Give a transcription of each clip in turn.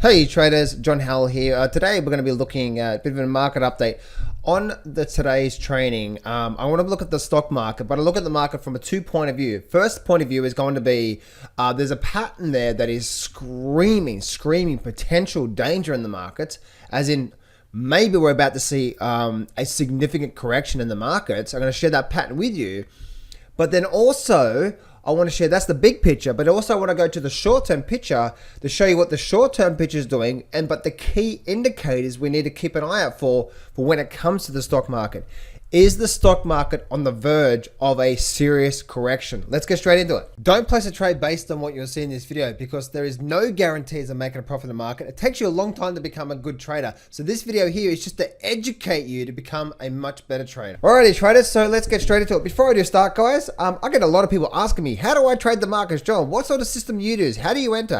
Hey traders, John Howell here. Today we're going to be looking at a bit of a market update on today's training. I want to look at the stock market, but I look at the market from a two-point of view. First point of view is going to be there's a pattern there that is screaming potential danger in the markets, as in maybe we're about to see a significant correction in the markets. I'm going to share that pattern with you, but then also I want to share, that's the big picture, but also I want to go to the short-term picture to show you what the short-term picture is doing, but the key indicators we need to keep an eye out for when it comes to the stock market. Is the stock market on the verge of a serious correction? Let's get straight into it. Don't place a trade based on what you'll see in this video, because there is no guarantees of making a profit in the market. It takes you a long time to become a good trader. So this video here is just to educate you to become a much better trader. Alrighty traders, so let's get straight into it. Before I do start, guys, I get a lot of people asking me, how do I trade the markets, John? What sort of system do you use? How do you enter?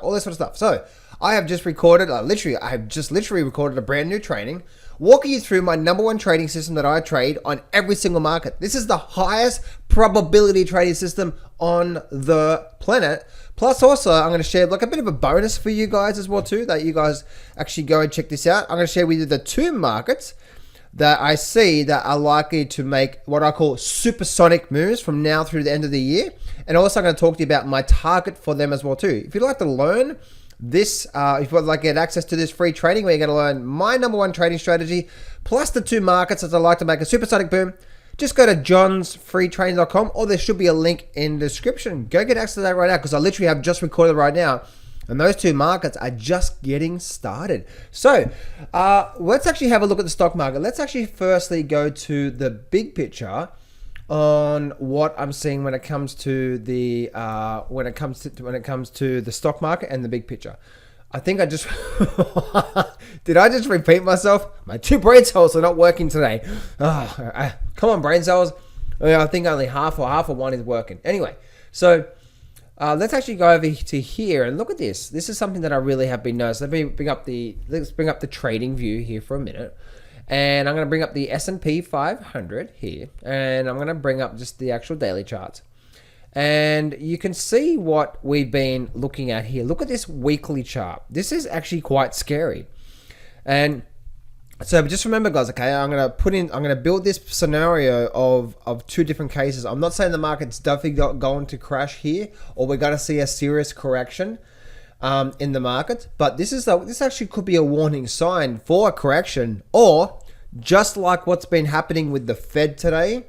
All this sort of stuff. So I have just recorded, I have just literally recorded a brand new training walking you through my #1 trading system that I trade on every single market. This is the highest probability trading system on the planet. Plus also, I'm going to share like a bit of a bonus for you guys as well too, that you guys actually go and check this out. I'm going to share with you the two markets that I see that are likely to make what I call supersonic moves from now through the end of the year. And also I'm going to talk to you about my target for them as well too. If you'd like to learn this, if you'd like to get access to this free training where you're going to learn my #1 trading strategy, plus the two markets that I like to make a supersonic boom, just go to johnsfreetraining.com, or there should be a link in the description. Go get access to that right now, because I literally have just recorded right now, and those two markets are just getting started. So let's actually have a look at the stock market. Let's actually firstly go to the big picture on what I'm seeing when it comes to the stock market and the big picture. I think I just did I just repeat myself? My two brain cells are not working today. Come on, brain cells. I think only half of one is working. Anyway, so let's actually go over to here and look at this. This is something that I really have been noticing. Let's bring up the trading view here for a minute. And I'm going to bring up the S&P 500 here, and I'm going to bring up just the actual daily charts. And you can see what we've been looking at here. Look at this weekly chart. This is actually quite scary. And so just remember, guys, okay, I'm going to build this scenario of two different cases. I'm not saying the market's definitely going to crash here, or we're going to see a serious correction in the market, but this actually could be a warning sign for a correction, or just like what's been happening with the Fed today,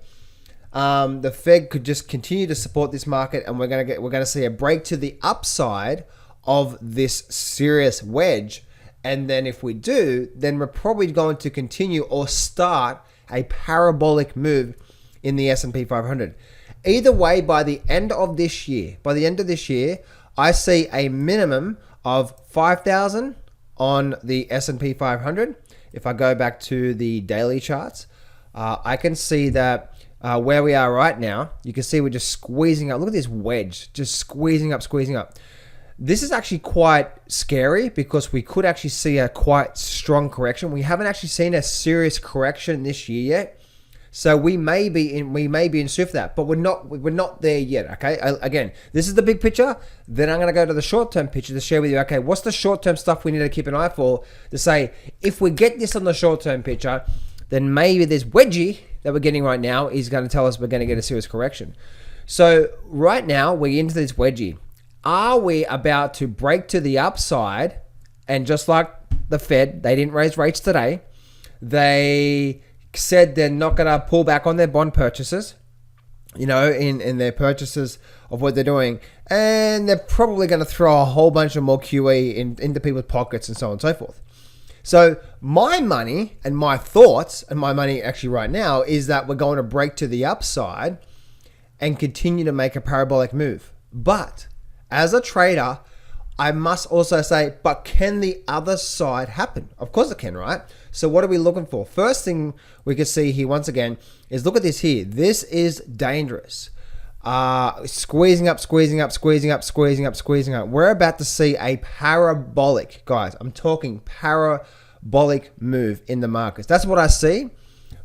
the Fed could just continue to support this market, and we're going to see a break to the upside of this serious wedge. And then if we do, then we're probably going to continue or start a parabolic move in the S&P 500. Either way, by the end of this year, I see a minimum of 5,000 on the S&P 500. If I go back to the daily charts, I can see that where we are right now, you can see we're just squeezing up. Look at this wedge, just squeezing up. This is actually quite scary, because we could actually see a quite strong correction. We haven't actually seen a serious correction this year yet. So we may be in store for that, but we're not there yet. Okay. Again, this is the big picture. Then I'm going to go to the short-term picture to share with you. Okay, what's the short-term stuff we need to keep an eye for, to say if we get this on the short-term picture, then maybe this wedgie that we're getting right now is going to tell us we're going to get a serious correction. So right now we're into this wedgie. Are we about to break to the upside? And just like the Fed, they didn't raise rates today. They said they're not going to pull back on their bond purchases, in their purchases of what they're doing. And they're probably going to throw a whole bunch of more QE into people's pockets and so on and so forth. So my money and my thoughts, and my money actually right now, is that we're going to break to the upside and continue to make a parabolic move. But as a trader, I must also say, but can the other side happen? Of course it can, right? So what are we looking for? First thing we can see here once again is, look at this here. This is dangerous. Squeezing up. We're about to see a parabolic, guys. I'm talking parabolic move in the markets. That's what I see.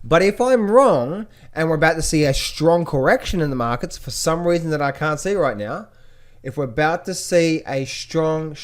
But if I'm wrong and we're about to see a strong correction in the markets for some reason that I can't see right now, if we're about to see a strong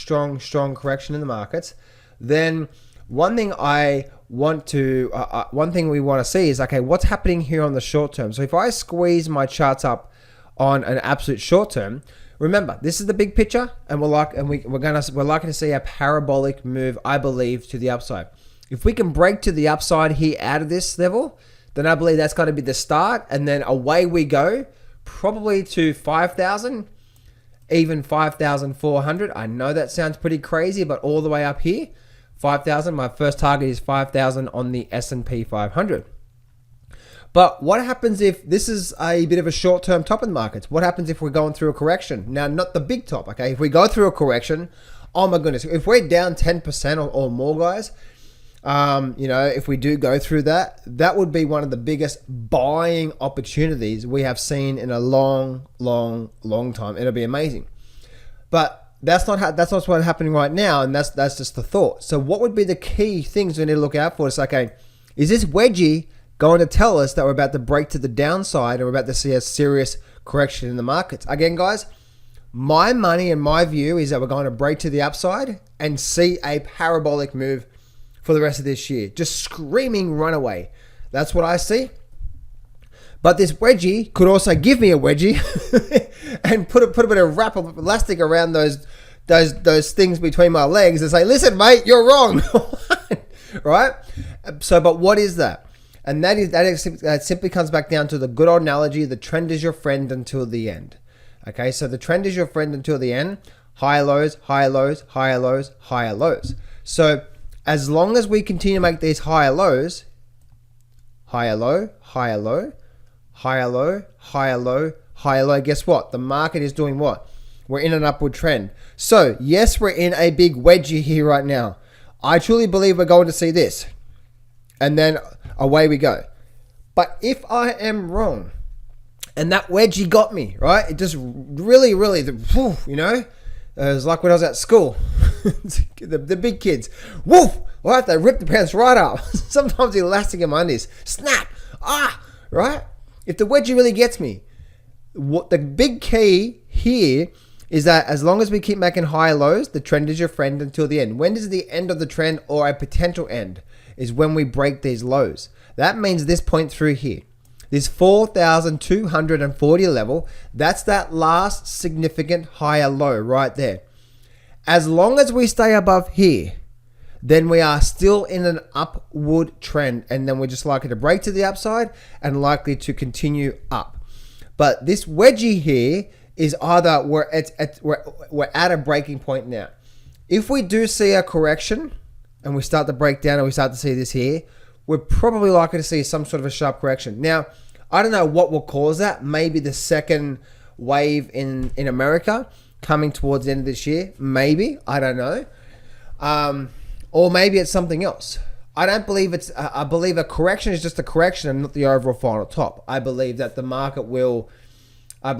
correction in the markets, then one thing we want to see is, okay, what's happening here on the short term? So if I squeeze my charts up on an absolute short term, remember, this is the big picture, and we're likely to see a parabolic move, I believe, to the upside. If we can break to the upside here out of this level, then I believe that's going to be the start, and then away we go, probably to 5,000, even 5,400. I know that sounds pretty crazy, but all the way up here, 5,000. My first target is 5,000 on the S&P 500. But what happens if this is a bit of a short-term top in the markets? What happens if we're going through a correction? Now, not the big top, okay? If we go through a correction, oh my goodness, if we're down 10% or more, guys, if we do go through that, that would be one of the biggest buying opportunities we have seen in a long time. It'll be amazing. But that's not what's happening right now, and that's just the thought. So what would be the key things we need to look out for? It's like, okay, is this wedgie going to tell us that we're about to break to the downside and we're about to see a serious correction in the markets? Again, guys, my money and my view is that we're going to break to the upside and see a parabolic move for the rest of this year. Just screaming runaway. That's what I see. But this wedgie could also give me a wedgie and put a bit of wrap of elastic around those things between my legs and say, listen, mate, you're wrong. Right? So, but what is that? And that simply comes back down to the good old analogy, the trend is your friend until the end. Okay, so the trend is your friend until the end. Higher lows, higher lows, higher lows, higher lows. So as long as we continue to make these higher lows, higher low, higher low, higher low, higher low, higher low, guess what? The market is doing what? We're in an upward trend. So yes, we're in a big wedgie here right now. I truly believe we're going to see this. And then away we go. But if I am wrong, and that wedgie got me, right? It just really, it was like when I was at school. the big kids, woof, right? They rip the pants right up. Sometimes the elastic in my undies, snap, right? If the wedgie really gets me, what the big key here is that as long as we keep making higher lows, the trend is your friend until the end. When does the end of the trend or a potential end? Is when we break these lows. That means this point through here, this 4,240 level, that's that last significant higher low right there. As long as we stay above here, then we are still in an upward trend, and then we're just likely to break to the upside and likely to continue up. But this wedgie here is either we're at a breaking point now. If we do see a correction, and we start to break down and we start to see this here, we're probably likely to see some sort of a sharp correction. Now, I don't know what will cause that. Maybe the second wave in America coming towards the end of this year. Maybe. I don't know. Or maybe it's something else. I don't believe I believe a correction is just a correction and not the overall final top. I believe that the market will, if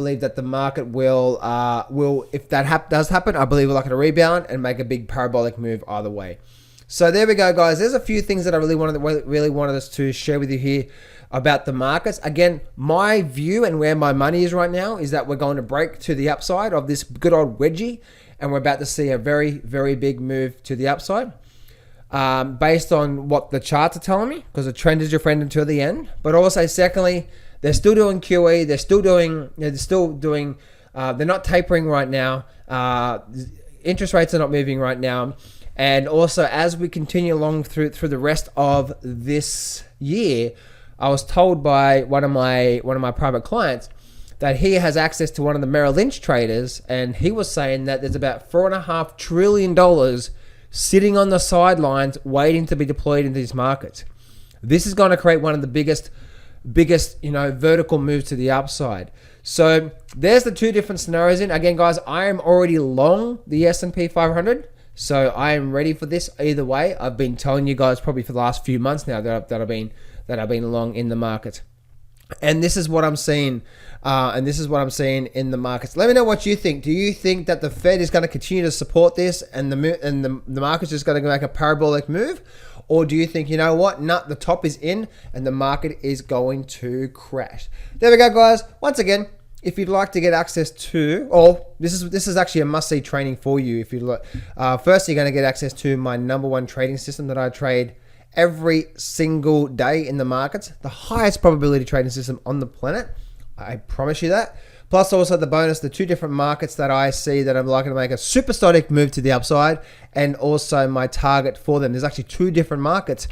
that does happen, I believe we're likely to rebound and make a big parabolic move either way. So there we go, guys. There's a few things that I really wanted us to share with you here about the markets. Again, my view and where my money is right now is that we're going to break to the upside of this good old wedgie, and we're about to see a very, very big move to the upside based on what the charts are telling me, because the trend is your friend until the end. But also, secondly, they're still doing QE. They're not tapering right now. Interest rates are not moving right now. And also, as we continue along through the rest of this year, I was told by one of my private clients that he has access to one of the Merrill Lynch traders, and he was saying that there's about $4.5 trillion sitting on the sidelines waiting to be deployed into these markets. This is going to create one of the biggest vertical moves to the upside. So there's the two different scenarios in. Again, guys, I am already long the S&P 500. So I am ready for this either way. I've been telling you guys probably for the last few months now that I've been long in the market, and this is what I'm seeing. In the markets. Let me know what you think. Do you think that the Fed is going to continue to support this, and the market's just going to make a parabolic move, or do you think, you know what, the top is in and the market is going to crash? There we go, guys. Once again, if you'd like to get access to, or this is actually a must-see training for you. If you look, first you're going to get access to my #1 trading system that I trade every single day in the markets, the highest probability trading system on the planet. I promise you that. Plus also the bonus, the 2 different markets that I see that I'm likely to make a supersonic move to the upside, and also my target for them. There's actually 2 different markets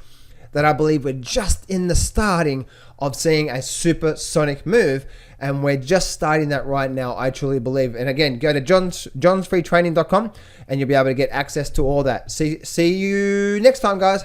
that I believe we're just in the starting of seeing a supersonic move, and we're just starting that right now, I truly believe. And again, go to johnsfreetraining.com and you'll be able to get access to all that. See you next time, guys.